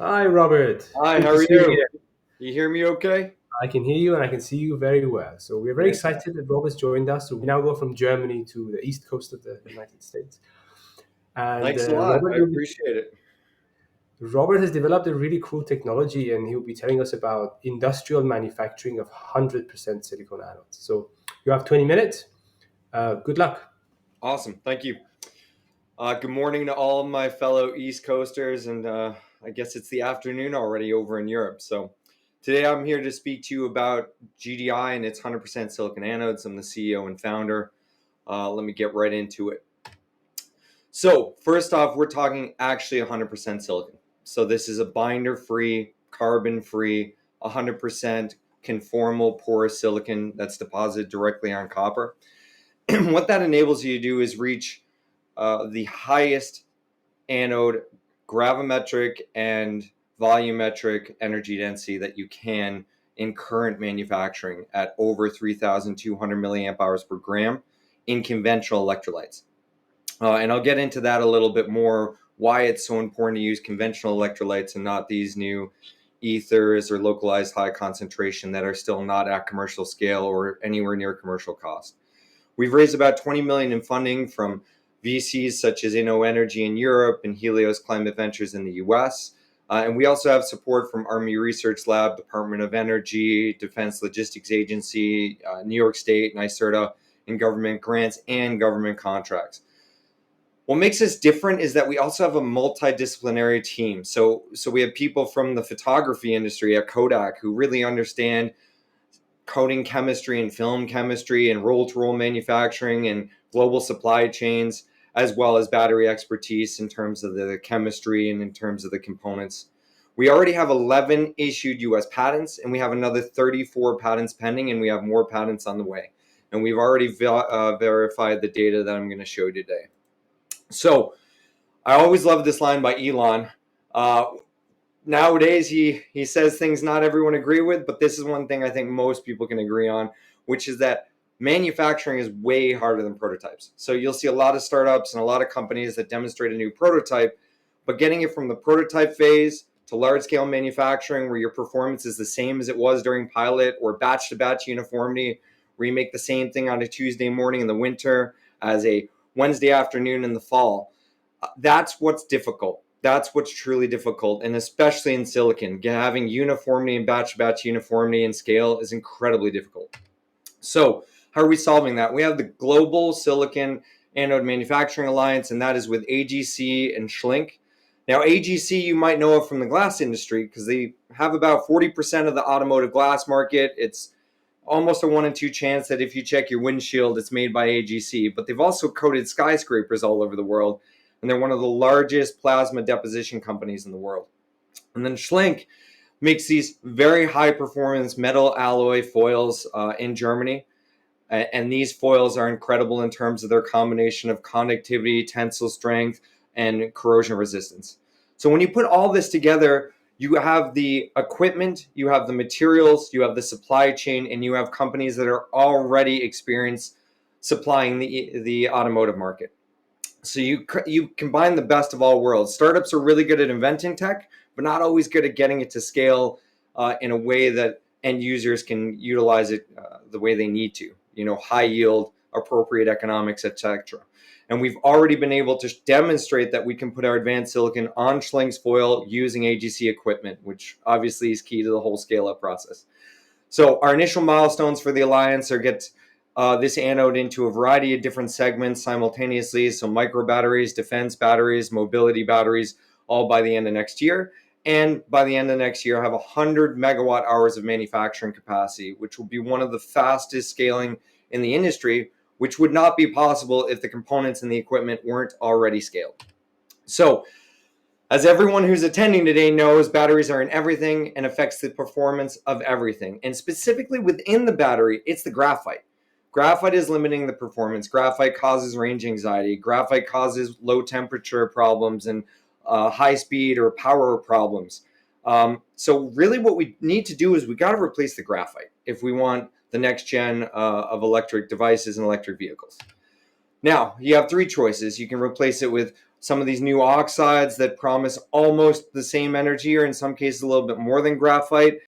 Hi, Robert. Hi, Good how to are see you you? again. You hear me okay? I can hear you and I can see you very well. So we're very Fantastic. excited that Robert's joined us. So we now go from Germany to the east coast of the United States. And Thanks a lot. I appreciate it. Robert has developed a really cool technology, and he'll be telling us about industrial manufacturing of 100% silicon anodes. So you have 20 minutes. Good luck. Awesome. Thank you. Good morning to all of my fellow East Coasters, and I guess it's the afternoon already over in Europe. So today I'm here to speak to you about GDI and its 100% silicon anodes. I'm the CEO and founder. Let me get right into it. So first off, we're talking actually 100% silicon. So this is a binder-free, carbon-free, 100% conformal porous silicon that's deposited directly on copper. What that enables you to do is reach the highest anode gravimetric and volumetric energy density that you can in current manufacturing at over 3,200 milliamp hours per gram in conventional electrolytes. And I'll get into that a little bit more, why it's so important to use conventional electrolytes and not these new ethers or localized high concentration that are still not at commercial scale or anywhere near commercial cost. We've raised about 20 million in funding from VCs such as Inno Energy in Europe and Helios Climate Ventures in the US. And we also have support from Army Research Lab, Department of Energy, Defense Logistics Agency, New York State, NYSERDA, in government grants and government contracts. What makes us different is that we also have a multidisciplinary team. So we have people from the photography industry at Kodak who really understand coating chemistry and film chemistry and roll-to-roll manufacturing and global supply chains, as well as battery expertise in terms of the chemistry and in terms of the components. We already have 11 issued US patents, and we have another 34 patents pending, and we have more patents on the way. And we've already verified the data that I'm going to show you today. So I always love this line by Elon. Uh, Nowadays, he says things not everyone agree with, but this is one thing I think most people can agree on, which is that manufacturing is way harder than prototypes. So you'll see a lot of startups and a lot of companies that demonstrate a new prototype, but getting it from the prototype phase to large scale manufacturing where your performance is the same as it was during pilot, or batch to batch uniformity where you make the same thing on a Tuesday morning in the winter as a Wednesday afternoon in the fall. That's what's difficult. That's what's truly difficult. And especially in silicon, having uniformity and batch to batch uniformity and scale is incredibly difficult. So how are we solving that? We have the Global Silicon Anode Manufacturing Alliance, and that is with AGC and Schlink. Now, AGC, you might know it from the glass industry because they have about 40% of the automotive glass market. It's almost a 1 in 2 chance that if you check your windshield, it's made by AGC. But they've also coated skyscrapers all over the world, and they're one of the largest plasma deposition companies in the world. And then Schlink makes these very high performance metal alloy foils in Germany. And these foils are incredible in terms of their combination of conductivity, tensile strength, and corrosion resistance. So when you put all this together, you have the equipment, you have the materials, you have the supply chain, and you have companies that are already experienced supplying the automotive market. So you combine the best of all worlds. Startups are really good at inventing tech, but not always good at getting it to scale in a way that end users can utilize it the way they need to. You know, high yield, appropriate economics, etc. And we've already been able to demonstrate that we can put our advanced silicon on Schlink's foil using AGC equipment, which obviously is key to the whole scale-up process. So our initial milestones for the Alliance are get this anode into a variety of different segments simultaneously. So micro batteries, defense batteries, mobility batteries, all by the end of next year. And by the end of next year, have 100 megawatt hours of manufacturing capacity, which will be one of the fastest scaling in the industry, which would not be possible if the components and the equipment weren't already scaled. So as everyone who's attending today knows, batteries are in everything and affects the performance of everything. And specifically within the battery, it's the graphite. Graphite is limiting the performance. Graphite causes range anxiety. Graphite causes low temperature problems and high speed or power problems. So really what we need to do is we got to replace the graphite if we want the next gen of electric devices and electric vehicles. Now, you have three choices. You can replace it with some of these new oxides that promise almost the same energy, or in some cases a little bit more than graphite.